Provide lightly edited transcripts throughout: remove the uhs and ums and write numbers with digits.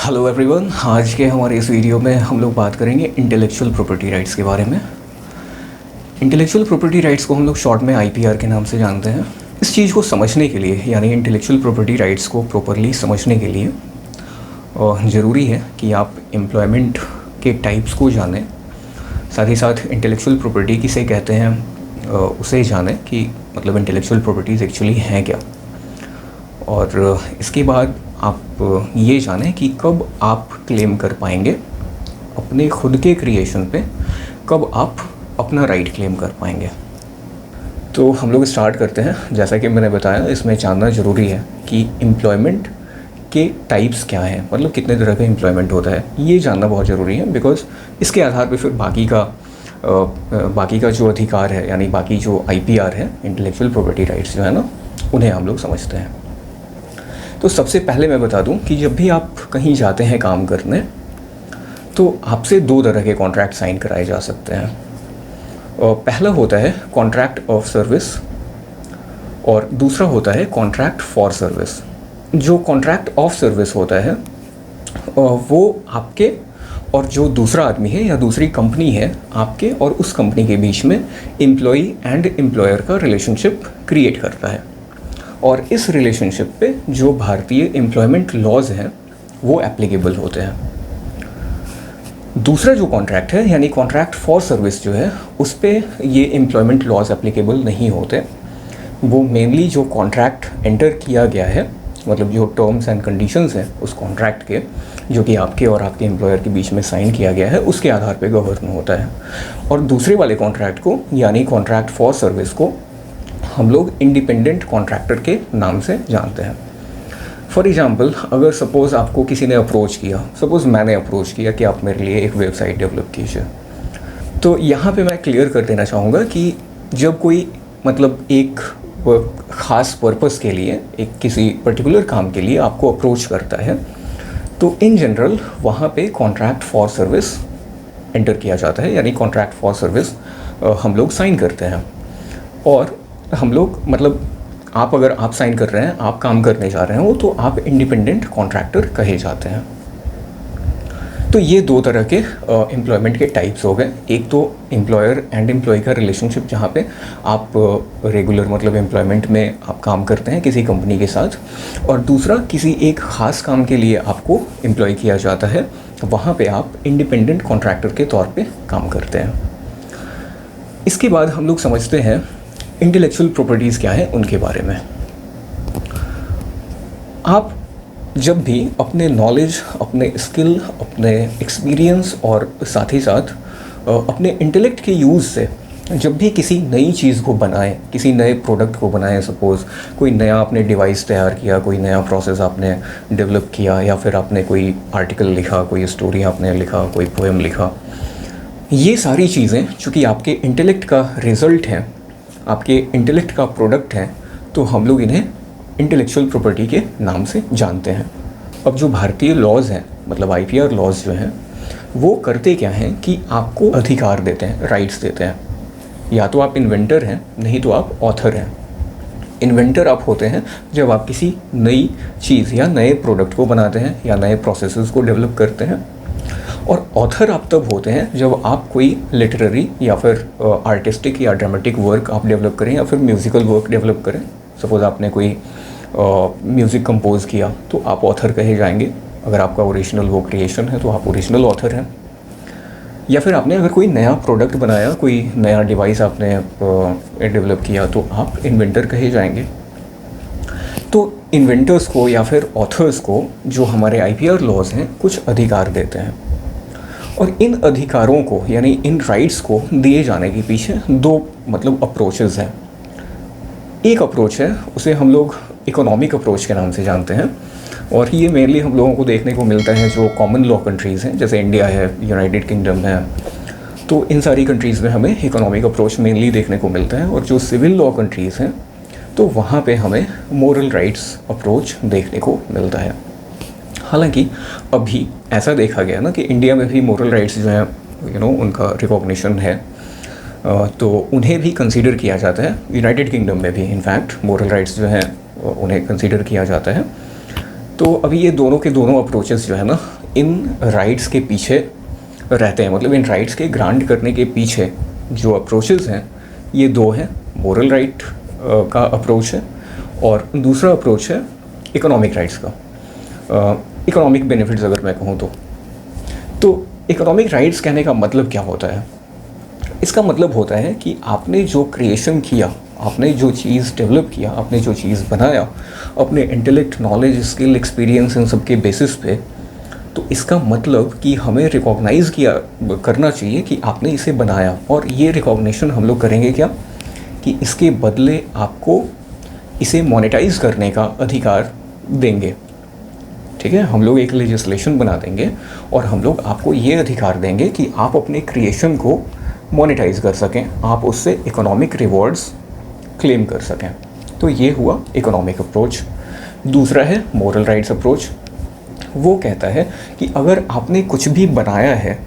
Hello everyone, आज के हमारे इस वीडियो में हम लोग बात करेंगे इंटेलेक्चुअल प्रॉपर्टी राइट्स के बारे में। इंटेलेक्चुअल प्रॉपर्टी राइट्स को हम लोग शॉर्ट में आईपीआर के नाम से जानते हैं। इस चीज़ को समझने के लिए, यानी इंटेलेक्चुअल प्रॉपर्टी राइट्स को प्रॉपरली समझने के लिए ज़रूरी है कि आप एम्प्लॉयमेंट के टाइप्स को जानें, साथ ही साथ इंटेलेक्चुअल प्रॉपर्टी किसे कहते हैं उसे जानें कि मतलब इंटेलेक्चुअल प्रॉपर्टीज़ एक्चुअली हैं क्या। और इसके बाद आप ये जानें कि कब आप क्लेम कर पाएंगे अपने खुद के क्रिएशन पे, कब आप अपना राइट क्लेम कर पाएंगे। तो हम लोग स्टार्ट करते हैं। जैसा कि मैंने बताया, इसमें जानना ज़रूरी है कि एम्प्लॉयमेंट के टाइप्स क्या हैं, मतलब कितने तरह का एम्प्लॉयमेंट होता है, ये जानना बहुत ज़रूरी है। बिकॉज़ इसके आधार पे फिर बाकी का जो अधिकार है, यानी बाकी जो आईपीआर है, इंटेलेक्चुअल प्रॉपर्टी राइट्स जो है ना, उन्हें हम लोग समझते हैं। तो सबसे पहले मैं बता दूं कि जब भी आप कहीं जाते हैं काम करने, तो आपसे दो तरह के कॉन्ट्रैक्ट साइन कराए जा सकते हैं। और पहला होता है कॉन्ट्रैक्ट ऑफ सर्विस और दूसरा होता है कॉन्ट्रैक्ट फॉर सर्विस। जो कॉन्ट्रैक्ट ऑफ सर्विस होता है वो आपके और जो दूसरा आदमी है या दूसरी कंपनी है, आपके और उस कंपनी के बीच में एम्प्लॉई एंड एम्प्लॉयर का रिलेशनशिप क्रिएट करता है। और इस रिलेशनशिप पे जो भारतीय एम्प्लॉयमेंट लॉज हैं वो एप्लीकेबल होते हैं। दूसरा जो कॉन्ट्रैक्ट है, यानी कॉन्ट्रैक्ट फॉर सर्विस जो है, उस पे ये एम्प्लॉयमेंट लॉज एप्लीकेबल नहीं होते। वो मेनली जो कॉन्ट्रैक्ट एंटर किया गया है, मतलब जो टर्म्स एंड कंडीशंस हैं उस कॉन्ट्रैक्ट के, जो कि आपके और आपके एम्प्लॉयर के बीच में साइन किया गया है, उसके आधार पे गवर्न होता है। और दूसरे वाले कॉन्ट्रैक्ट को, यानी कॉन्ट्रैक्ट फॉर सर्विस को, हम लोग इंडिपेंडेंट कॉन्ट्रैक्टर के नाम से जानते हैं। फॉर एग्जांपल, अगर सपोज़ आपको किसी ने अप्रोच किया, सपोज़ मैंने अप्रोच किया कि आप मेरे लिए एक वेबसाइट डेवलप कीजिए, तो यहाँ पे मैं क्लियर कर देना चाहूँगा कि जब कोई मतलब एक ख़ास पर्पस के लिए, एक किसी पर्टिकुलर काम के लिए आपको अप्रोच करता है, तो इन जनरल वहाँ पे कॉन्ट्रैक्ट फॉर सर्विस एंटर किया जाता है, यानी कॉन्ट्रैक्ट फॉर सर्विस हम लोग साइन करते हैं। और हम लोग मतलब अगर आप साइन कर रहे हैं, आप काम करने जा रहे हो, तो आप इंडिपेंडेंट कॉन्ट्रैक्टर कहे जाते हैं। तो ये दो तरह के एम्प्लॉयमेंट के टाइप्स हो गए। एक तो एम्प्लॉयर एंड एम्प्लॉय का रिलेशनशिप, जहाँ पे आप रेगुलर मतलब एम्प्लॉयमेंट में आप काम करते हैं किसी कंपनी के साथ, और दूसरा किसी एक ख़ास काम के लिए आपको एम्प्लॉय किया जाता है, वहाँ पे आप इंडिपेंडेंट कॉन्ट्रैक्टर के तौर पे काम करते हैं। इसके बाद हम लोग समझते हैं इंटेलेक्चुअल प्रॉपर्टीज़ क्या है, उनके बारे में। आप जब भी अपने नॉलेज, अपने स्किल, अपने एक्सपीरियंस और साथ ही साथ अपने इंटेलेक्ट के यूज़ से जब भी किसी नई चीज़ को बनाएं, किसी नए प्रोडक्ट को बनाएं, सपोज़ कोई नया आपने डिवाइस तैयार किया, कोई नया प्रोसेस आपने डेवलप किया, या फिर आपने कोई आर्टिकल लिखा, कोई स्टोरी आपने लिखा, कोई पोएम लिखा, ये सारी चीज़ें चूँकि आपके इंटेलेक्ट का रिज़ल्ट हैं, आपके इंटेलेक्ट का प्रोडक्ट है, तो हम लोग इन्हें इंटेलेक्चुअल प्रॉपर्टी के नाम से जानते हैं। अब जो भारतीय लॉज हैं, मतलब आईपीआर लॉज जो हैं, वो करते क्या हैं कि आपको अधिकार देते हैं, राइट्स देते हैं। या तो आप इन्वेंटर हैं, नहीं तो आप ऑथर हैं। इन्वेंटर आप होते हैं जब आप किसी नई चीज़ या नए प्रोडक्ट को बनाते हैं या नए प्रोसेसेस को डेवलप करते हैं। और ऑथर आप तब होते हैं जब आप कोई लिटरेरी या फिर आर्टिस्टिक या ड्रामेटिक वर्क आप डेवलप करें, या फिर म्यूज़िकल वर्क डेवलप करें। सपोज़ आपने कोई म्यूज़िक कंपोज़ किया, तो आप ऑथर कहे जाएंगे। अगर आपका ओरिजिनल वो क्रिएशन है, तो आप ओरिजिनल ऑथर हैं। या फिर आपने अगर कोई नया प्रोडक्ट बनाया, कोई नया डिवाइस आपने डेवलप किया, तो आप इन्वेंटर कहे जाएंगे। तो इन्वेंटर्स को या फिर ऑथर्स को जो हमारे आईपीआर लॉज हैं कुछ अधिकार देते हैं, और इन अधिकारों को, यानी इन राइट्स को दिए जाने के पीछे दो मतलब अप्रोचेस हैं। एक अप्रोच है, उसे हम लोग इकोनॉमिक अप्रोच के नाम से जानते हैं, और ये मेनली हम लोगों को देखने को मिलता है जो कॉमन लॉ कंट्रीज़ हैं, जैसे इंडिया है, यूनाइटेड किंगडम है। तो इन सारी कंट्रीज़ में हमें इकोनॉमिक अप्रोच मेनली देखने को मिलता है। और जो सिविल लॉ कंट्रीज़ हैं, तो वहाँ पे हमें मोरल राइट्स अप्रोच देखने को मिलता है। हालांकि अभी ऐसा देखा गया ना कि इंडिया में भी मोरल राइट्स जो हैं उनका रिकॉग्निशन है, तो उन्हें भी कंसीडर किया जाता है। यूनाइटेड किंगडम में भी इनफैक्ट मोरल राइट्स जो हैं उन्हें कंसीडर किया जाता है। तो अभी ये दोनों के दोनों अप्रोचेस जो है ना, इन राइट्स के पीछे रहते हैं, मतलब इन राइट्स के ग्रांट करने के पीछे जो अप्रोचेस हैं ये दो हैं। मोरल राइट का अप्रोच है और दूसरा अप्रोच है इकोनॉमिक राइट्स का, इकोनॉमिक बेनिफिट्स अगर मैं कहूँ तो इकोनॉमिक राइट्स कहने का मतलब क्या होता है? इसका मतलब होता है कि आपने जो क्रिएशन किया, आपने जो चीज़ डेवलप किया, आपने जो चीज़ बनाया अपने intellect, knowledge, skill, experience in सब के बेसिस पे, तो इसका मतलब कि हमें रिकॉग्नाइज़ किया करना चाहिए कि आपने इसे बनाया, और ये रिकॉग्निशन हम लोग करेंगे क्या कि इसके बदले आपको इसे मोनेटाइज करने का अधिकार देंगे। ठीक है, हम लोग एक लेजिस्लेशन बना देंगे और हम लोग आपको ये अधिकार देंगे कि आप अपने क्रिएशन को मोनेटाइज कर सकें, आप उससे इकोनॉमिक रिवॉर्ड्स क्लेम कर सकें। तो ये हुआ इकोनॉमिक अप्रोच। दूसरा है मोरल राइट्स अप्रोच। वो कहता है कि अगर आपने कुछ भी बनाया है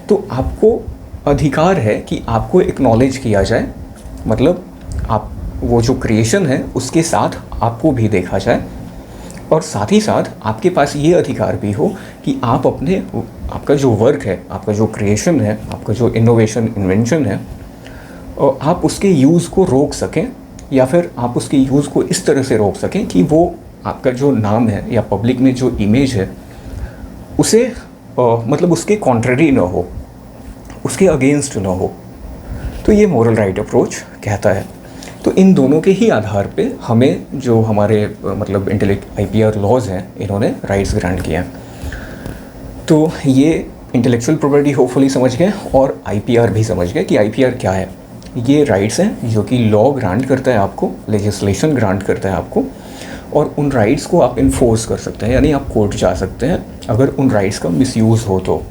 तो आपको अधिकार है कि आपको एक्नॉलेज किया जाए, मतलब आप वो जो क्रिएशन है उसके साथ आपको भी देखा जाए, और साथ ही साथ आपके पास ये अधिकार भी हो कि आप अपने, आपका जो वर्क है, आपका जो क्रिएशन है, आपका जो इनोवेशन, इन्वेंशन है, और आप उसके यूज़ को रोक सकें, या फिर आप उसके यूज़ को इस तरह से रोक सकें कि वो आपका जो नाम है या पब्लिक में जो इमेज है उसे मतलब उसके कॉन्ट्ररी ना हो, उसके अगेंस्ट ना हो। तो ये मोरल राइट अप्रोच कहता है। तो इन दोनों के ही आधार पे हमें जो हमारे मतलब इंटेलेक्ट IPR लॉज हैं, इन्होंने राइट्स ग्रांट किए हैं। तो ये इंटेलेक्चुअल प्रॉपर्टी होपफुली समझ गए और IPR भी समझ गए कि IPR क्या है। ये राइट्स हैं जो कि लॉ ग्रांट करता है आपको, लेजिस्लेशन ग्रांट करता है आपको, और उन राइट्स को आप इन्फोर्स कर सकते हैं, यानी आप कोर्ट जा सकते हैं अगर उन राइट्स का मिसयूज़ हो तो।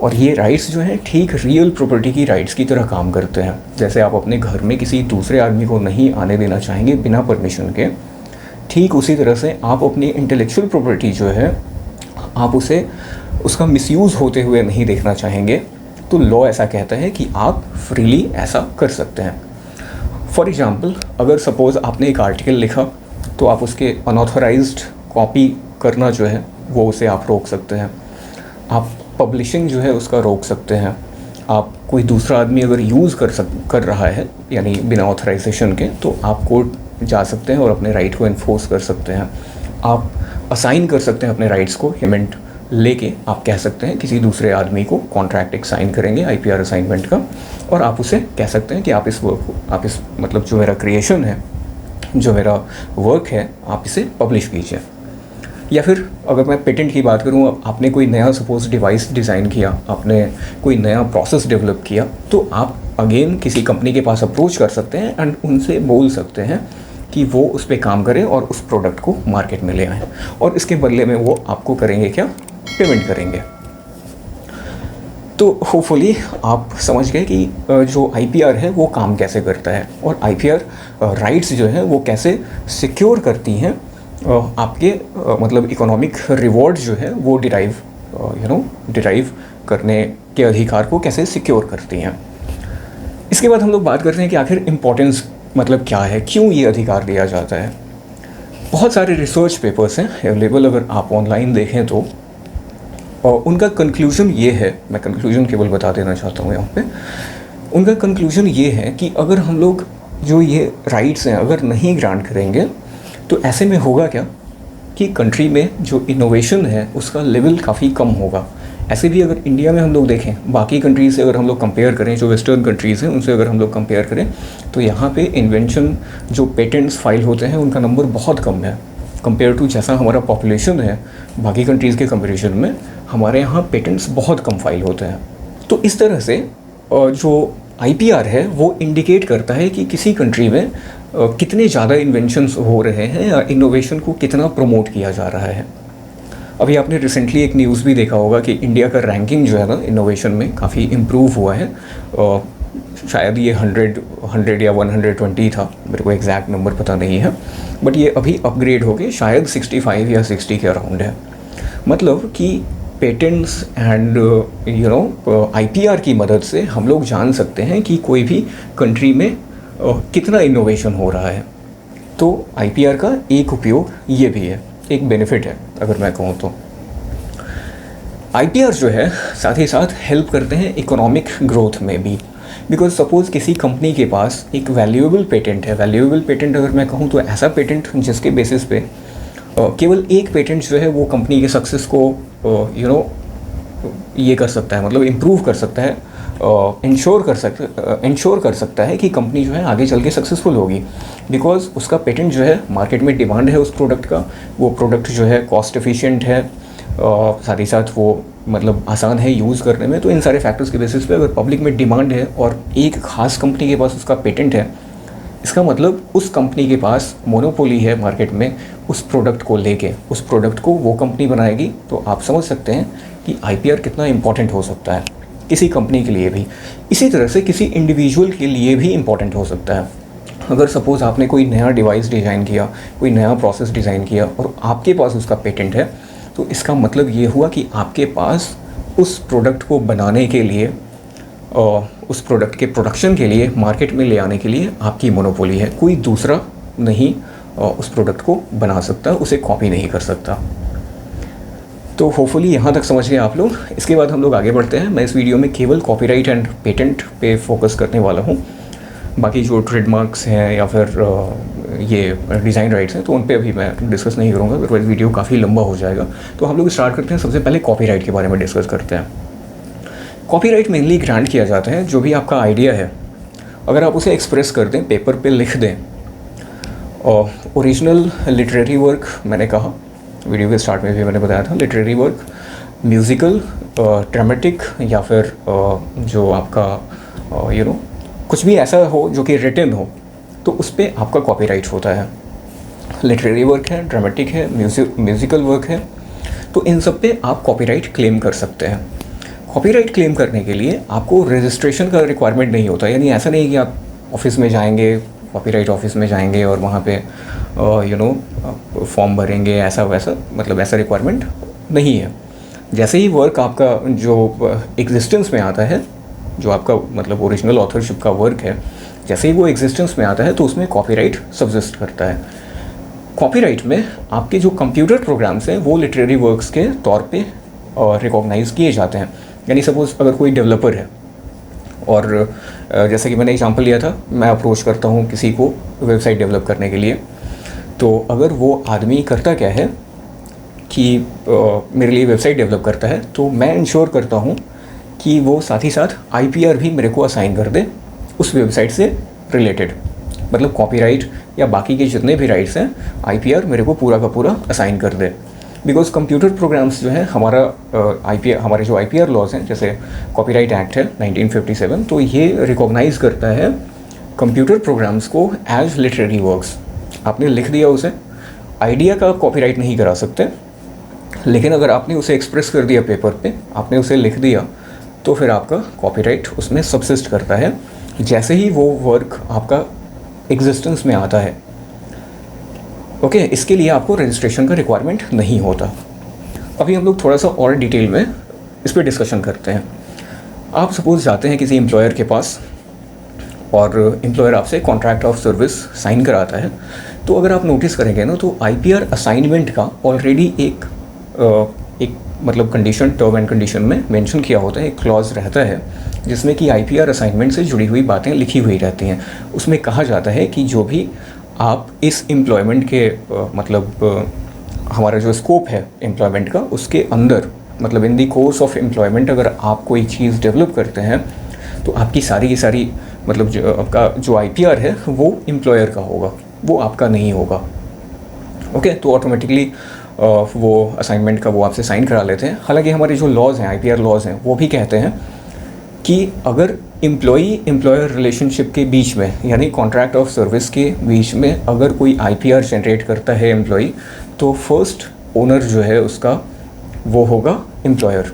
और ये राइट्स जो हैं ठीक रियल प्रॉपर्टी की राइट्स की तरह काम करते हैं। जैसे आप अपने घर में किसी दूसरे आदमी को नहीं आने देना चाहेंगे बिना परमिशन के, ठीक उसी तरह से आप अपनी इंटेलेक्चुअल प्रॉपर्टी जो है आप उसे, उसका मिसयूज़ होते हुए नहीं देखना चाहेंगे, तो लॉ ऐसा कहता है कि आप फ्रीली ऐसा कर सकते हैं। फॉर एग्ज़ाम्पल, अगर सपोज़ आपने एक आर्टिकल लिखा तो आप उसके अनऑथराइज्ड कॉपी करना जो है वो उसे आप रोक सकते हैं। आप पब्लिशिंग जो है उसका रोक सकते हैं। आप कोई दूसरा आदमी अगर यूज़ कर रहा है यानी बिना ऑथराइजेशन के, तो आप कोर्ट जा सकते हैं और अपने राइट को इन्फोर्स कर सकते हैं। आप असाइन कर सकते हैं अपने राइट्स को, हिमेंट लेके आप कह सकते हैं किसी दूसरे आदमी को कॉन्ट्रैक्ट एक साइन करेंगे IPR असाइनमेंट का, और आप उसे कह सकते हैं कि आप इस वर्क को, आप इस मतलब जो मेरा क्रिएशन है, जो मेरा वर्क है, आप इसे पब्लिश कीजिए। या फिर अगर मैं पेटेंट की बात करूँ, आपने कोई नया सपोज डिवाइस डिज़ाइन किया, आपने कोई नया प्रोसेस डेवलप किया, तो आप अगेन किसी कंपनी के पास अप्रोच कर सकते हैं एंड उनसे बोल सकते हैं कि वो उस पर काम करें और उस प्रोडक्ट को मार्केट में ले आएँ, और इसके बदले में वो आपको करेंगे क्या, पेमेंट करेंगे। तो होपफुली आप समझ गए कि जो IPR है वो काम कैसे करता है, और IPR राइट्स जो है वो कैसे सिक्योर करती हैं आपके मतलब इकोनॉमिक रिवॉर्ड जो है वो डिराइव करने के अधिकार को कैसे सिक्योर करती हैं। इसके बाद हम लोग बात करते हैं कि आखिर इम्पोर्टेंस मतलब क्या है, क्यों ये अधिकार दिया जाता है। बहुत सारे रिसर्च पेपर्स हैं अवेलेबल, अगर आप ऑनलाइन देखें तो, और उनका कंक्लूजन ये है, मैं कंक्लूजन केवल बता देना चाहता हूँ यहाँ पे। उनका कंक्लूजन ये है कि अगर हम लोग जो ये राइट्स हैं अगर नहीं ग्रांट करेंगे, तो ऐसे में होगा क्या कि कंट्री में जो इनोवेशन है उसका लेवल काफ़ी कम होगा। ऐसे भी अगर इंडिया में हम लोग देखें, बाकी कंट्रीज़ से अगर हम लोग कंपेयर करें, जो वेस्टर्न कंट्रीज़ हैं उनसे अगर हम लोग कंपेयर करें, तो यहाँ पे इन्वेंशन जो पेटेंट्स फाइल होते हैं उनका नंबर बहुत कम है कंपेयर टू जैसा हमारा पॉपुलेशन है। बाकी कंट्रीज़ के कंपेरिजन में हमारे यहाँ पेटेंट्स बहुत कम फाइल होते हैं। तो इस तरह से जो IPR है वो इंडिकेट करता है कि किसी कंट्री में कितने ज़्यादा इन्वेंशंस हो रहे हैं या इनोवेशन को कितना प्रमोट किया जा रहा है। अभी आपने रिसेंटली एक न्यूज़ भी देखा होगा कि इंडिया का रैंकिंग जो है ना इनोवेशन में काफ़ी इम्प्रूव हुआ है। शायद ये 100 या 120 था, मेरे को एग्जैक्ट नंबर पता नहीं है, बट ये अभी अपग्रेड हो गए, शायद 65 या 60 के अराउंड है। मतलब कि पेटेंट्स एंड IPR की मदद से हम लोग जान सकते हैं कि कोई भी कंट्री में कितना इनोवेशन हो रहा है। तो IPR का एक उपयोग ये भी है। एक बेनिफिट है अगर मैं कहूँ तो। आईपीआर जो है साथ ही साथ हेल्प करते हैं इकोनॉमिक ग्रोथ में भी। बिकॉज सपोज़ किसी कंपनी के पास एक वैल्यूएबल पेटेंट है, वैल्यूएबल पेटेंट अगर मैं कहूँ तो ऐसा पेटेंट जिसके बेसिस पे केवल एक पेटेंट जो है वो कंपनी के सक्सेस को ये कर सकता है, मतलब इम्प्रूव कर सकता है, इंश्योर कर सकता है कि कंपनी जो है आगे चल के सक्सेसफुल होगी। बिकॉज उसका पेटेंट जो है मार्केट में डिमांड है उस प्रोडक्ट का, वो प्रोडक्ट जो है कॉस्ट एफिशिएंट है, साथ ही साथ वो मतलब आसान है यूज़ करने में। तो इन सारे फैक्टर्स के बेसिस पे अगर पब्लिक में डिमांड है और एक ख़ास कंपनी के पास उसका पेटेंट है, इसका मतलब उस कंपनी के पास मोनोपोली है मार्केट में उस प्रोडक्ट को लेके, उस प्रोडक्ट को वो कंपनी बनाएगी। तो आप समझ सकते हैं कि आईपीआर कितना इंपॉर्टेंट हो सकता है किसी कंपनी के लिए भी। इसी तरह से किसी इंडिविजुअल के लिए भी इम्पॉर्टेंट हो सकता है। अगर सपोज़ आपने कोई नया डिवाइस डिज़ाइन किया, कोई नया प्रोसेस डिज़ाइन किया और आपके पास उसका पेटेंट है, तो इसका मतलब ये हुआ कि आपके पास उस प्रोडक्ट को बनाने के लिए, उस प्रोडक्ट के प्रोडक्शन के लिए, मार्केट में ले आने के लिए आपकी मोनोपोली है। कोई दूसरा नहीं उस प्रोडक्ट को बना सकता, उसे कॉपी नहीं कर सकता। तो होपफुली यहाँ तक समझ गए आप लोग। इसके बाद हम लोग आगे बढ़ते हैं। मैं इस वीडियो में केवल कॉपीराइट एंड पेटेंट पे फोकस करने वाला हूँ। बाकी जो ट्रेडमार्क्स हैं या फिर ये डिज़ाइन राइट्स हैं तो उन पे अभी मैं डिस्कस नहीं करूँगा, अदरवाइज वीडियो काफ़ी लंबा हो जाएगा। तो हम लोग स्टार्ट करते हैं। सबसे पहले कॉपीराइट के बारे में डिस्कस करते हैं। कॉपीराइट मेनली ग्रांट किया जाता है जो भी आपका आइडिया है, अगर आप उसे एक्सप्रेस कर दें, पेपर पे लिख दें। और ओरिजिनल लिटरेरी वर्क, मैंने कहा वीडियो के स्टार्ट में भी मैंने बताया था, लिटरेरी वर्क, म्यूज़िकल, ड्रामेटिक या फिर जो आपका कुछ भी ऐसा हो जो कि रिटन हो, तो उस पर आपका कॉपीराइट होता है। लिटरेरी वर्क है, ड्रामेटिक है, म्यूज़िकल वर्क है, तो इन सब पे आप कॉपीराइट क्लेम कर सकते हैं। कॉपीराइट क्लेम करने के लिए आपको रजिस्ट्रेशन का रिक्वायरमेंट नहीं होता। यानी ऐसा नहीं कि आप ऑफिस में जाएंगे, कॉपीराइट ऑफिस में जाएंगे और वहाँ पे फॉर्म भरेंगे, ऐसा वैसा, मतलब ऐसा रिक्वायरमेंट नहीं है। जैसे ही वर्क आपका जो एग्जिस्टेंस में आता है, जो आपका मतलब ओरिजिनल ऑथरशिप का वर्क है, जैसे ही वो एग्जिस्टेंस में आता है तो उसमें कॉपीराइट सब्सिस्ट करता है। कॉपीराइट में आपके जो कंप्यूटर प्रोग्राम्स हैं वो लिटरेरी वर्क्स के तौर पे रिकॉग्नाइज़ किए जाते हैं। यानी सपोज़ अगर कोई डेवलपर है और जैसे कि मैंने एग्जांपल लिया था, मैं अप्रोच करता हूँ किसी को वेबसाइट डेवलप करने के लिए, तो अगर वो आदमी करता क्या है कि मेरे लिए वेबसाइट डेवलप करता है, तो मैं इंश्योर करता हूँ कि वो साथ ही साथ आईपीआर भी मेरे को असाइन कर दे उस वेबसाइट से रिलेटेड। मतलब कॉपीराइट या बाकी के जितने भी राइट्स हैं, आईपीआर मेरे को पूरा का पूरा असाइन कर दे। बिकॉज कंप्यूटर प्रोग्राम्स जो है हमारे जो आईपीआर लॉज हैं, जैसे कॉपीराइट एक्ट है 1957, तो ये रिकॉग्नाइज़ करता है कंप्यूटर प्रोग्राम्स को एज लिटरेरी वर्क्स। आपने लिख दिया उसे, आइडिया का कॉपीराइट नहीं करा सकते, लेकिन अगर आपने उसे एक्सप्रेस कर दिया पेपर पे, आपने उसे लिख दिया, तो फिर आपका कॉपीराइट उसमें सब्सिस्ट करता है जैसे ही वो वर्क आपका एग्जिस्टेंस में आता है। ओके, इसके लिए आपको रजिस्ट्रेशन का रिक्वायरमेंट नहीं होता। अभी हम लोग थोड़ा सा और डिटेल में इस पर डिस्कशन करते हैं। आप सपोज़ जाते हैं किसी एम्प्लॉयर के पास और एम्प्लॉयर आपसे कॉन्ट्रैक्ट ऑफ सर्विस साइन कराता है, तो अगर आप नोटिस करेंगे ना, तो आईपीआर असाइनमेंट का ऑलरेडी एक मतलब कंडीशन, टर्म एंड कंडीशन में मेंशन किया होता है, एक क्लॉज रहता है जिसमें कि आईपीआर असाइनमेंट से जुड़ी हुई बातें लिखी हुई रहती हैं। उसमें कहा जाता है कि जो भी आप इस एम्प्लॉयमेंट के हमारा जो स्कोप है एम्प्लॉयमेंट का, उसके अंदर मतलब इन दी कोर्स ऑफ एम्प्लॉयमेंट अगर आप कोई चीज़ डेवलप करते हैं, तो आपकी सारी की सारी मतलब जो आपका जो आईपीआर है वो एम्प्लॉयर का होगा, वो आपका नहीं होगा। ओके, तो ऑटोमेटिकली वो असाइनमेंट का वो आपसे साइन करा लेते हैं। हालांकि हमारे जो लॉज हैं, आईपीआर लॉज हैं, वो भी कहते हैं कि अगर एम्प्लॉई एम्प्लॉयर रिलेशनशिप के बीच में, यानी कॉन्ट्रैक्ट ऑफ सर्विस के बीच में अगर कोई आईपीआर जनरेट करता है एम्प्लॉई, तो फर्स्ट ओनर जो है उसका वो होगा एम्प्लॉयर।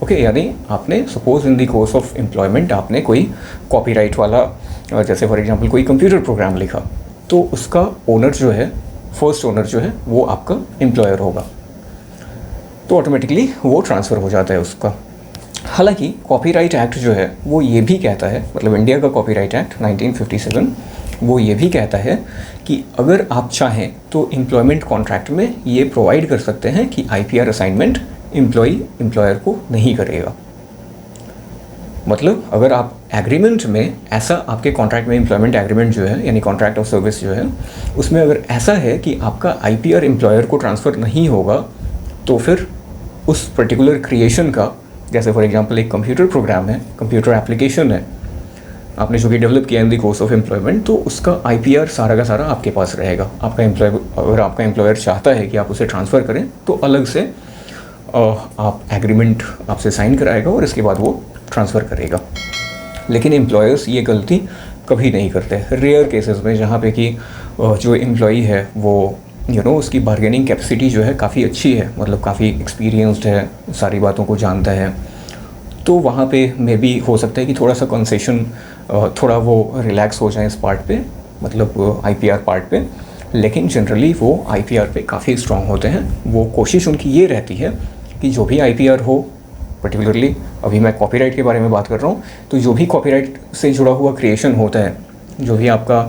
ओके, यानी आपने suppose in the course of employment आपने कोई कॉपीराइट वाला, जैसे फॉर एग्जांपल कोई कंप्यूटर प्रोग्राम लिखा, तो उसका ओनर जो है, फर्स्ट ओनर जो है, वो आपका एम्प्लॉयर होगा, तो ऑटोमेटिकली वो ट्रांसफ़र हो जाता है उसका। हालांकि कॉपीराइट एक्ट जो है वो ये भी कहता है, मतलब इंडिया का कॉपीराइट एक्ट 1957 वो ये भी कहता है कि अगर आप चाहें तो एम्प्लॉयमेंट कॉन्ट्रैक्ट में ये प्रोवाइड कर सकते हैं कि आईपीआर असाइनमेंट एम्प्लॉयर को नहीं करेगा। मतलब अगर आप एग्रीमेंट में ऐसा, आपके कॉन्ट्रैक्ट में एम्प्लॉयमेंट एग्रीमेंट जो है यानी कॉन्ट्रैक्ट ऑफ सर्विस जो है, उसमें अगर ऐसा है कि आपका आईपीआर एम्प्लॉयर को ट्रांसफ़र नहीं होगा, तो फिर उस पर्टिकुलर क्रिएशन का, जैसे फॉर एग्जांपल एक कंप्यूटर प्रोग्राम है, कंप्यूटर एप्लीकेशन है आपने जो कि डेवलप किया in the course of employment, तो उसका आईपीआर सारा का सारा आपके पास रहेगा। अगर आपका एम्प्लॉयर चाहता है कि आप उसे ट्रांसफ़र करें तो अलग से आप एग्रीमेंट आपसे साइन कराएगा और इसके बाद वो ट्रांसफ़र करेगा। लेकिन एम्प्लॉयर्स ये गलती कभी नहीं करते। रेयर केसेस में जहाँ पे कि जो एम्प्लॉई है वो उसकी बार्गेनिंग कैपेसिटी जो है काफ़ी अच्छी है, मतलब काफ़ी एक्सपीरियंस्ड है, सारी बातों को जानता है, तो वहाँ पे मे बी हो सकता है कि थोड़ा सा कंसेशन, थोड़ा वो रिलैक्स हो जाए इस पार्ट पे, मतलब आईपीआर पार्ट पे। लेकिन जनरली वो आईपीआर पे काफ़ी स्ट्रांग होते हैं। वो कोशिश उनकी ये रहती है कि जो भी आईपीआर हो, पर्टिकुलरली अभी मैं कॉपीराइट के बारे में बात कर रहा हूँ, तो जो भी कॉपीराइट से जुड़ा हुआ क्रिएशन होता है, जो भी आपका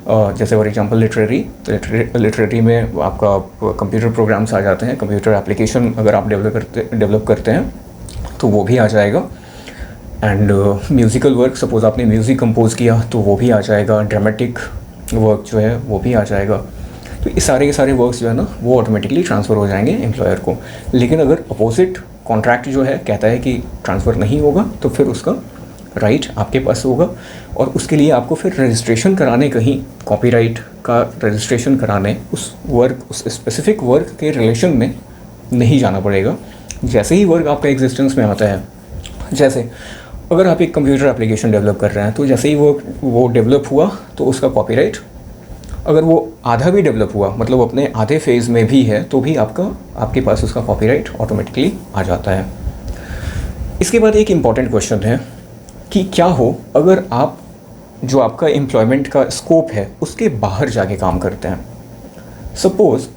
जैसे फॉर एग्जांपल लिटरेरी में आपका कंप्यूटर प्रोग्राम्स आ जाते हैं, कंप्यूटर एप्लीकेशन अगर आप डेवलप करते हैं तो वो भी आ जाएगा। एंड म्यूज़िकल वर्क, सपोज़ आपने म्यूज़िक कंपोज किया तो वो भी आ जाएगा। ड्रामेटिक वर्क जो है वो भी आ जाएगा। तो ये सारे वर्क्स जो है ना वो ऑटोमेटिकली ट्रांसफ़र हो जाएंगे एम्प्लॉयर को। लेकिन अगर अपोजिट कॉन्ट्रैक्ट जो है कहता है कि ट्रांसफ़र नहीं होगा, तो फिर उसका राइट आपके पास होगा और उसके लिए आपको फिर रजिस्ट्रेशन कराने, कहीं कॉपीराइट का रजिस्ट्रेशन कराने उस स्पेसिफिक वर्क के रिलेशन में नहीं जाना पड़ेगा। जैसे ही वर्क आपका एग्जिस्टेंस में आता है, जैसे अगर आप एक कंप्यूटर एप्लीकेशन डेवलप कर रहे हैं, तो जैसे ही वो डेवलप हुआ तो उसका कॉपीराइट, अगर वो आधा भी डेवलप हुआ, मतलब अपने आधे फेज़ में भी है, तो भी आपके पास उसका कॉपीराइट ऑटोमेटिकली आ जाता है। इसके बाद एक इम्पॉर्टेंट क्वेश्चन है कि क्या हो अगर आप जो आपका एम्प्लॉयमेंट का स्कोप है उसके बाहर जाके काम करते हैं। सपोज़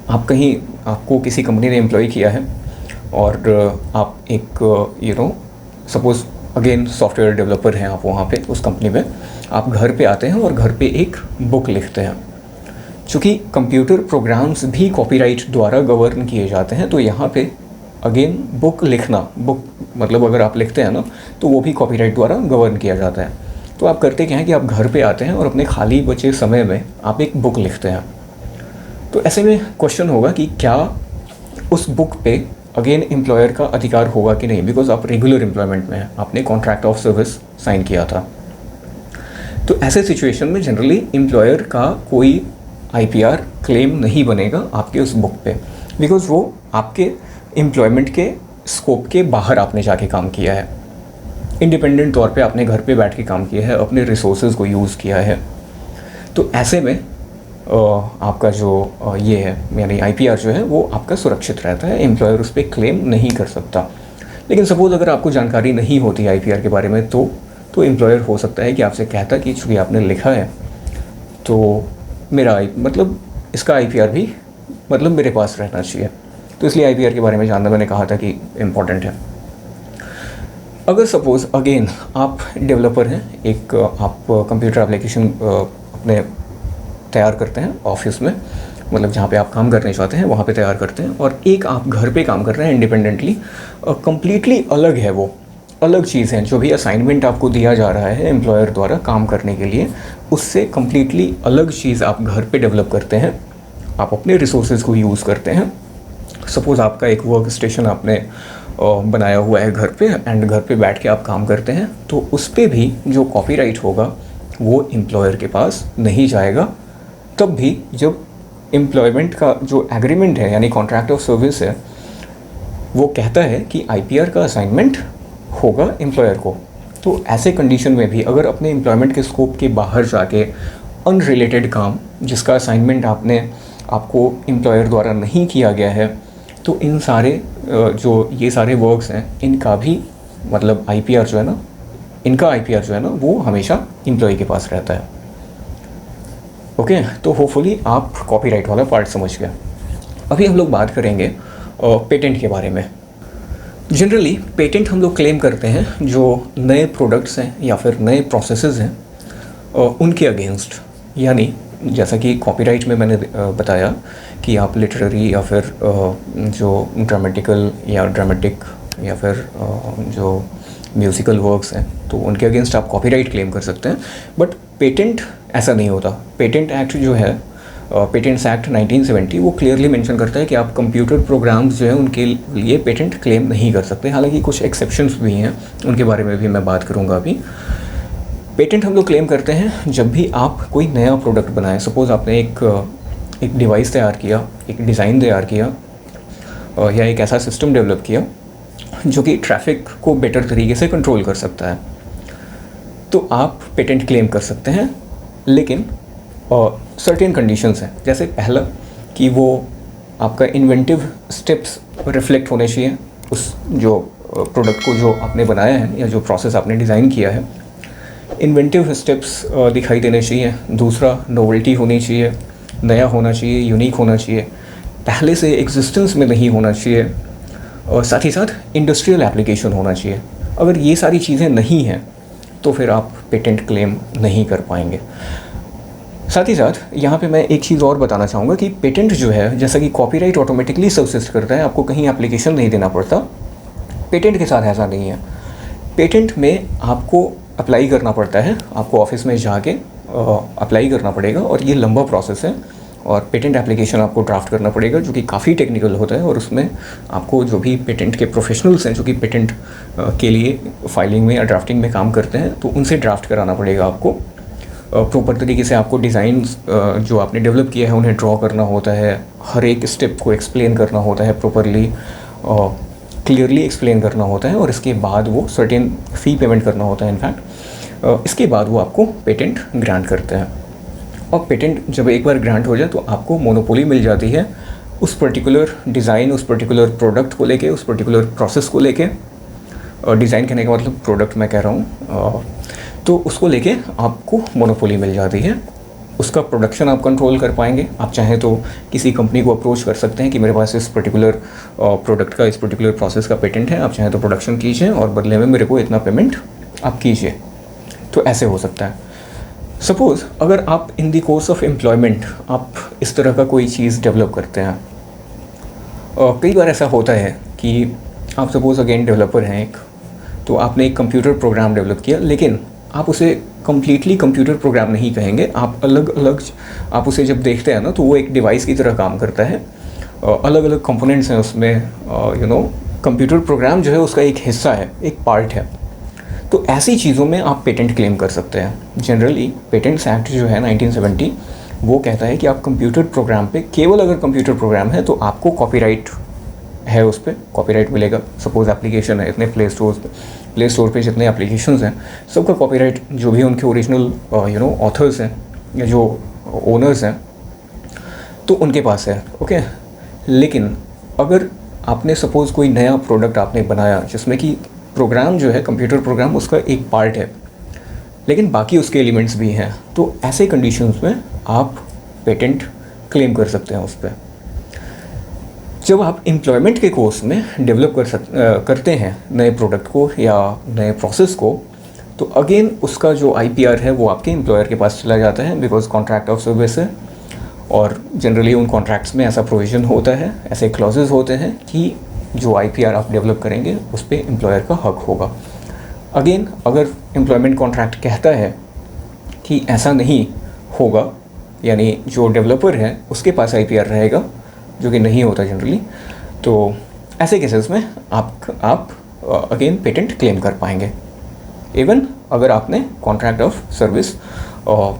आपको किसी कंपनी ने एम्प्लॉय किया है और आप एक सपोज़ अगेन सॉफ्टवेयर डेवलपर हैं आप वहाँ पे उस कंपनी में, आप घर पे आते हैं और घर पे एक बुक लिखते हैं। चूँकि कंप्यूटर प्रोग्राम्स भी कॉपीराइट द्वारा गवर्न किए जाते हैं, तो यहाँ पे अगेन बुक मतलब अगर आप लिखते हैं ना, तो वो भी कॉपीराइट द्वारा गवर्न किया जाता है। तो आप करते क्या हैं कि आप घर पे आते हैं और अपने खाली बचे समय में आप एक बुक लिखते हैं। तो ऐसे में क्वेश्चन होगा कि क्या उस बुक पे अगेन एम्प्लॉयर का अधिकार होगा कि नहीं, बिकॉज आप रेगुलर एम्प्लॉयमेंट में हैं, आपने कॉन्ट्रैक्ट ऑफ सर्विस साइन किया था। तो ऐसे सिचुएशन में जनरली एम्प्लॉयर का कोई आईपीआर क्लेम नहीं बनेगा आपके उस बुक पे, बिकॉज वो आपके एम्प्लॉयमेंट के स्कोप के बाहर आपने जाके काम किया है, इंडिपेंडेंट तौर पे आपने घर पे बैठ के काम किया है, अपने रिसोर्सेज को यूज़ किया है। तो ऐसे में आपका जो ये है यानी आईपीआर जो है वो आपका सुरक्षित रहता है, एम्प्लॉयर उस पर क्लेम नहीं कर सकता। लेकिन सपोज़ अगर आपको जानकारी नहीं होती आईपीआर के बारे में, तो एम्प्लॉयर हो सकता है कि आपसे कहता कि चूँकि आपने लिखा है तो मेरा मतलब इसका आईपीआर भी मतलब मेरे पास रहना चाहिए। तो इसलिए आईपीआर के बारे में जानना मैंने कहा था कि इम्पॉर्टेंट है। अगर सपोज़ अगेन आप डेवलपर हैं, एक आप कंप्यूटर एप्लीकेशन अपने तैयार करते हैं ऑफिस में, मतलब जहाँ पे आप काम करने चाहते हैं वहाँ पे तैयार करते हैं, और एक आप घर पे काम कर रहे हैं इंडिपेंडेंटली, कम्प्लीटली अलग है, वो अलग चीज़ है। जो भी असाइनमेंट आपको दिया जा रहा है एम्प्लॉयर द्वारा काम करने के लिए, उससे कम्प्लीटली अलग चीज़ आप घर पे डेवलप करते हैं, आप अपने रिसोर्सेज को यूज़ करते हैं। सपोज़ आपका एक वर्क स्टेशन आपने बनाया हुआ है घर पे, एंड घर पे बैठ के आप काम करते हैं, तो उस पर भी जो कॉपीराइट होगा वो एम्प्लॉयर के पास नहीं जाएगा। तब भी जब एम्प्लॉयमेंट का जो एग्रीमेंट है यानी कॉन्ट्रैक्ट ऑफ सर्विस है, वो कहता है कि आईपीआर का असाइनमेंट होगा एम्प्लॉयर को, तो ऐसे कंडीशन में भी अगर अपने एम्प्लॉयमेंट के स्कोप के बाहर जाके अनरिलेटेड काम जिसका असाइनमेंट आपको एम्प्लॉयर द्वारा नहीं किया गया है, तो इन सारे जो ये सारे वर्क्स हैं इनका भी मतलब आईपीआर जो है ना, इनका आईपीआर जो है ना वो हमेशा एम्प्लॉय के पास रहता है। ओके, तो होपफुली आप कॉपीराइट वाला पार्ट समझ गए। अभी हम लोग बात करेंगे पेटेंट के बारे में। जनरली पेटेंट हम लोग क्लेम करते हैं जो नए प्रोडक्ट्स हैं या फिर नए प्रोसेसेस हैं उनके अगेंस्ट, यानी जैसा कि कॉपीराइट में मैंने बताया कि आप लिटरेरी या फिर जो ड्रामेटिकल या ड्रामेटिक या फिर जो म्यूज़िकल वर्क्स हैं तो उनके अगेंस्ट आप कॉपीराइट क्लेम कर सकते हैं। बट पेटेंट ऐसा नहीं होता। पेटेंट एक्ट जो है, पेटेंट्स एक्ट 1970, वो क्लियरली मेंशन करता है कि आप कंप्यूटर प्रोग्राम्स जो है उनके लिए पेटेंट क्लेम नहीं कर सकते। हालांकि कुछ एक्सेप्शंस भी हैं, उनके बारे में भी मैं बात करूँगा अभी। पेटेंट हम लोग क्लेम करते हैं जब भी आप कोई नया प्रोडक्ट बनाएं। सपोज़ आपने एक डिवाइस तैयार किया, एक डिज़ाइन तैयार किया या एक ऐसा सिस्टम डेवलप किया जो कि ट्रैफिक को बेटर तरीके से कंट्रोल कर सकता है, तो आप पेटेंट क्लेम कर सकते हैं। लेकिन सर्टेन कंडीशंस हैं। जैसे पहला कि वो आपका इन्वेंटिव स्टेप्स रिफ्लेक्ट होने चाहिए उस जो प्रोडक्ट को जो आपने बनाया है या जो प्रोसेस आपने डिज़ाइन किया है, इन्वेंटिव स्टेप्स दिखाई देने चाहिए। दूसरा, नोवेल्टी होनी चाहिए, नया होना चाहिए, यूनिक होना चाहिए, पहले से एग्जिस्टेंस में नहीं होना चाहिए, और साथ ही साथ इंडस्ट्रियल एप्लीकेशन होना चाहिए। अगर ये सारी चीज़ें नहीं हैं तो फिर आप पेटेंट क्लेम नहीं कर पाएंगे। साथ ही साथ यहाँ पे मैं एक चीज़ और बताना चाहूँगा कि पेटेंट जो है, जैसा कि कॉपीराइट ऑटोमेटिकली सबसिस्ट करता है, आपको कहीं एप्लीकेशन नहीं देना पड़ता, पेटेंट के साथ ऐसा नहीं है। पेटेंट में आपको अप्लाई करना पड़ता है, आपको ऑफिस में जाके अप्लाई करना पड़ेगा और ये लंबा प्रोसेस है। और पेटेंट एप्लीकेशन आपको ड्राफ्ट करना पड़ेगा जो कि काफ़ी टेक्निकल होता है, और उसमें आपको जो भी पेटेंट के प्रोफेशनल्स हैं जो कि पेटेंट के लिए फाइलिंग में या ड्राफ्टिंग में काम करते हैं, तो उनसे ड्राफ्ट कराना पड़ेगा आपको। प्रॉपर तरीके से आपको डिज़ाइंस जो आपने डेवलप किया है उन्हें ड्रॉ करना होता है, हर एक स्टेप को एक्सप्लेन करना होता है, प्रॉपरली क्लियरली एक्सप्लेन करना होता है, और इसके बाद वो सर्टेन फ़ी पेमेंट करना होता है इनफैक्ट। इसके बाद वो आपको पेटेंट ग्रांट करते हैं। और पेटेंट जब एक बार ग्रांट हो जाए तो आपको मोनोपोली मिल जाती है उस पर्टिकुलर डिज़ाइन, उस पर्टिकुलर प्रोडक्ट को लेके, उस पर्टिकुलर प्रोसेस को लेके। डिज़ाइन कहने का मतलब प्रोडक्ट मैं कह रहा हूँ, तो उसको लेके आपको मोनोपोली मिल जाती है। उसका प्रोडक्शन आप कंट्रोल कर पाएंगे। आप चाहें तो किसी कंपनी को अप्रोच कर सकते हैं कि मेरे पास इस पर्टिकुलर प्रोडक्ट का, इस पर्टिकुलर प्रोसेस का पेटेंट है, आप चाहें तो प्रोडक्शन कीजिए और बदले में मेरे को इतना पेमेंट आप कीजिए। तो ऐसे हो सकता है। सपोज़ अगर आप in the course of employment आप इस तरह का कोई चीज़ डेवलप करते हैं, कई बार ऐसा होता है कि आप सपोज़ अगेन डेवलपर हैं एक, तो आपने एक कंप्यूटर प्रोग्राम डेवलप किया, लेकिन आप उसे कम्प्लीटली कंप्यूटर प्रोग्राम नहीं कहेंगे। आप अलग अलग, आप उसे जब देखते हैं ना तो वो एक डिवाइस की तरह काम करता है, अलग अलग कंपोनेंट्स हैं उसमें, कंप्यूटर प्रोग्राम जो है उसका एक हिस्सा है, एक पार्ट है। तो ऐसी चीज़ों में आप पेटेंट क्लेम कर सकते हैं। जनरली पेटेंट्स एक्ट जो है 1970 वो कहता है कि आप कंप्यूटर प्रोग्राम पे, केवल अगर कंप्यूटर प्रोग्राम है तो आपको कॉपीराइट है, उस पर कॉपीराइट मिलेगा। सपोज़ एप्लीकेशन है, इतने प्ले स्टोर पे जितने एप्लीकेशंस हैं सबका कॉपीराइट, जो भी उनके ओरिजिनल ऑथर्स हैं या जो ओनर्स हैं तो उनके पास है, ओके। लेकिन अगर आपने सपोज़ कोई नया प्रोडक्ट आपने बनाया जिसमें कि प्रोग्राम जो है, कंप्यूटर प्रोग्राम उसका एक पार्ट है, लेकिन बाकी उसके एलिमेंट्स भी हैं, तो ऐसे कंडीशंस में आप पेटेंट क्लेम कर सकते हैं उस पर। जब आप एम्प्लॉयमेंट के कोर्स में डेवलप करते हैं नए प्रोडक्ट को या नए प्रोसेस को, तो अगेन उसका जो IPR है वो आपके एम्प्लॉयर के पास चला जाता है, बिकॉज कॉन्ट्रैक्ट ऑफ सर्विस है। और जनरली उन कॉन्ट्रैक्ट्स में ऐसा प्रोविज़न होता है, ऐसे क्लॉजेज होते हैं कि जो IPR आप डेवलप करेंगे उस पर एम्प्लॉयर का हक होगा। अगेन अगर एम्प्लॉयमेंट कॉन्ट्रैक्ट कहता है कि ऐसा नहीं होगा, यानी जो डेवलपर है उसके पास IPR रहेगा, जो कि नहीं होता जनरली, तो ऐसे केसेस में आप अगेन पेटेंट क्लेम कर पाएंगे, इवन अगर आपने कॉन्ट्रैक्ट ऑफ सर्विस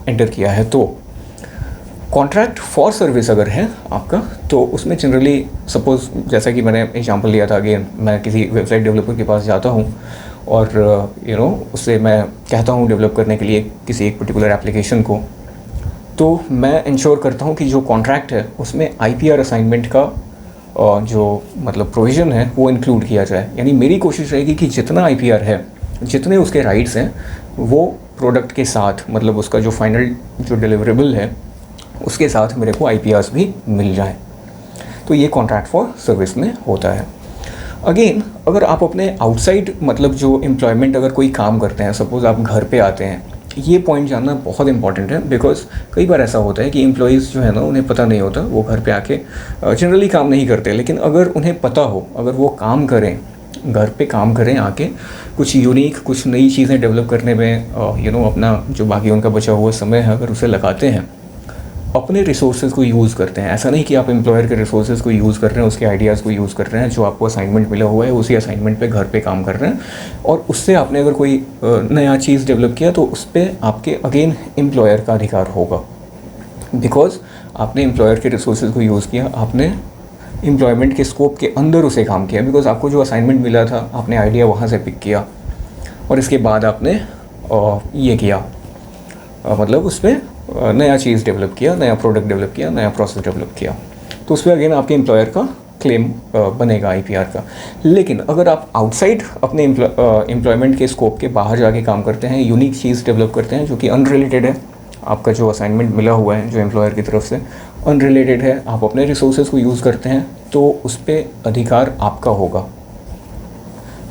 एंटर किया है। तो कॉन्ट्रैक्ट फॉर सर्विस अगर है आपका, तो उसमें जनरली सपोज़ जैसा कि मैंने एग्जांपल लिया था, अगेन मैं किसी वेबसाइट डेवलपर के पास जाता हूँ और उससे मैं कहता हूँ डेवलप करने के लिए किसी एक पर्टिकुलर एप्लीकेशन को, तो मैं इंश्योर करता हूँ कि जो कॉन्ट्रैक्ट है उसमें IPR असाइनमेंट का जो मतलब प्रोविज़न है वो इंक्लूड किया जाए। यानी मेरी कोशिश रहेगी कि जितना IPR है, जितने उसके राइट्स हैं, वो प्रोडक्ट के साथ, मतलब उसका जो फाइनल जो डिलीवरेबल है उसके साथ मेरे को IPRs भी मिल जाए। तो ये कॉन्ट्रैक्ट फॉर सर्विस में होता है। अगेन अगर आप अपने आउटसाइड, मतलब जो एम्प्लॉयमेंट, अगर कोई काम करते हैं, सपोज़ आप घर पे आते हैं ये पॉइंट जानना बहुत इंपॉर्टेंट है, बिकॉज कई बार ऐसा होता है कि एम्प्लॉयज़ जो है ना, उन्हें पता नहीं होता, वो घर पे आके जनरली काम नहीं करते, लेकिन अगर उन्हें पता हो, अगर वो काम करें, घर पे काम करें आके, कुछ यूनिक, कुछ नई चीज़ें डेवलप करने में अपना जो बाकी उनका बचा हुआ समय है, अगर उसे लगाते हैं, अपने रिसोर्सेज को यूज़ करते हैं, ऐसा नहीं कि आप एम्प्लॉयर के रिसोर्सेज को यूज़ कर रहे हैं, उसके आइडियाज़ को यूज़ कर रहे हैं, जो आपको असाइनमेंट मिला हुआ है उसी असाइनमेंट पे घर पे काम कर रहे हैं, और उससे आपने अगर कोई नया चीज़ डेवलप किया तो उस पर आपके अगेन एम्प्लॉयर का अधिकार होगा, बिकॉज आपने एम्प्लॉयर के रिसोर्सेज को यूज़ किया, आपने एम्प्लॉयमेंट के स्कोप के अंदर उसे काम किया, बिकॉज आपको जो असाइनमेंट मिला था आपने आइडिया वहाँ से पिक किया और इसके बाद आपने ये किया, मतलब उस पर नया चीज़ डेवलप किया, नया प्रोडक्ट डेवलप किया, नया प्रोसेस डेवलप किया, तो उस पर अगेन आपके एम्प्लॉयर का क्लेम बनेगा आईपीआर का। लेकिन अगर आप आउटसाइड अपने एम्प्लॉयमेंट के स्कोप के बाहर जाके काम करते हैं, यूनिक चीज़ डेवलप करते हैं जो कि अनरिलेटेड है, आपका जो असाइनमेंट मिला हुआ है जो एम्प्लॉयर की तरफ से अनरिलेटेड है, आप अपने रिसोर्सेज को यूज़ करते हैं, तो उस पर अधिकार आपका होगा।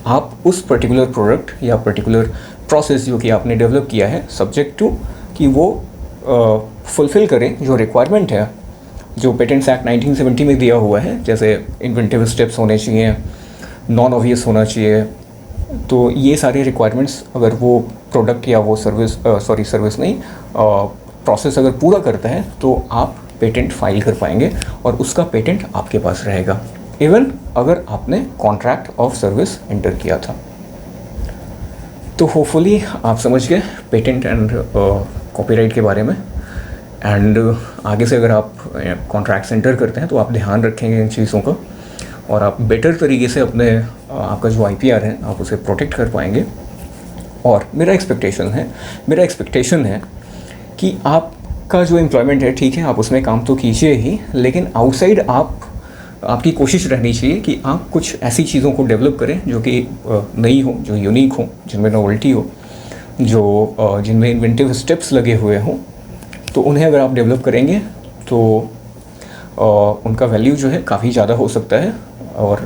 आप उस पर्टिकुलर प्रोडक्ट या पर्टिकुलर प्रोसेस जो कि आपने डेवलप किया है, सब्जेक्ट टू कि वो फुलफ़िल करें जो रिक्वायरमेंट है जो पेटेंट्स एक्ट 1970 में दिया हुआ है, जैसे इन्वेंटिव स्टेप्स होने चाहिए, नॉन ऑब्वियस होना चाहिए, तो ये सारे रिक्वायरमेंट्स अगर वो प्रोडक्ट या वो सर्विस नहीं, प्रोसेस अगर पूरा करता है तो आप पेटेंट फाइल कर पाएंगे और उसका पेटेंट आपके पास रहेगा, इवन अगर आपने कॉन्ट्रैक्ट ऑफ सर्विस एंटर किया था। तो होपफुली आप समझ गए पेटेंट एंड कॉपीराइट के बारे में, एंड आगे से अगर आप कॉन्ट्रैक्ट एंटर करते हैं तो आप ध्यान रखेंगे इन चीज़ों का, और आप बेटर तरीके से अपने आपका जो आईपीआर है आप उसे प्रोटेक्ट कर पाएंगे। और मेरा एक्सपेक्टेशन है कि आपका जो एम्प्लॉयमेंट है, ठीक है, आप उसमें काम तो कीजिए ही, लेकिन आउटसाइड आपकी कोशिश रहनी चाहिए कि आप कुछ ऐसी चीज़ों को डेवलप करें जो कि नई हो, जो यूनिक हो, जिनमें नोवेल्टी हो, जो जिनमें इन्वेंटिव स्टेप्स लगे हुए हों, तो उन्हें अगर आप डेवलप करेंगे तो उनका वैल्यू जो है काफ़ी ज़्यादा हो सकता है। और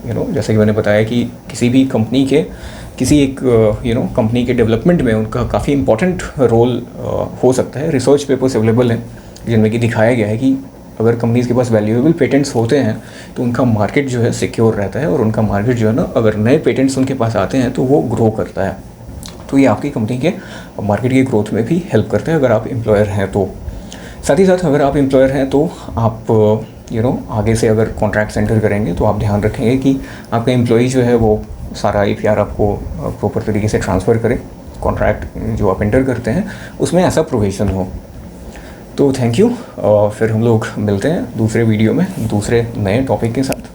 जैसे कि मैंने बताया कि किसी भी कंपनी के किसी एक कंपनी के डेवलपमेंट में उनका काफ़ी इंपॉर्टेंट रोल हो सकता है। रिसर्च पेपर्स अवेलेबल हैं जिनमें कि दिखाया गया है कि अगर कंपनीज़ के पास वैल्यूएबल पेटेंट्स होते हैं तो उनका मार्केट जो है सिक्योर रहता है, और उनका मार्केट जो है ना, अगर नए पेटेंट्स उनके पास आते हैं तो वो ग्रो करता है। तो ये आपकी कंपनी के मार्केट की ग्रोथ में भी हेल्प करता है अगर आप एम्प्लॉयर हैं तो। साथ ही साथ अगर आप एम्प्लॉयर हैं तो आप आगे से अगर कॉन्ट्रैक्ट एंटर करेंगे तो आप ध्यान रखेंगे कि आपका एम्प्लॉई जो है वो सारा आईपीआर आपको प्रॉपर तरीके से ट्रांसफ़र करे। कॉन्ट्रैक्ट जो आप एंटर करते हैं उसमें ऐसा प्रोविज़न हो। तो थैंक यू, फिर हम लोग मिलते हैं दूसरे वीडियो में दूसरे नए टॉपिक के साथ।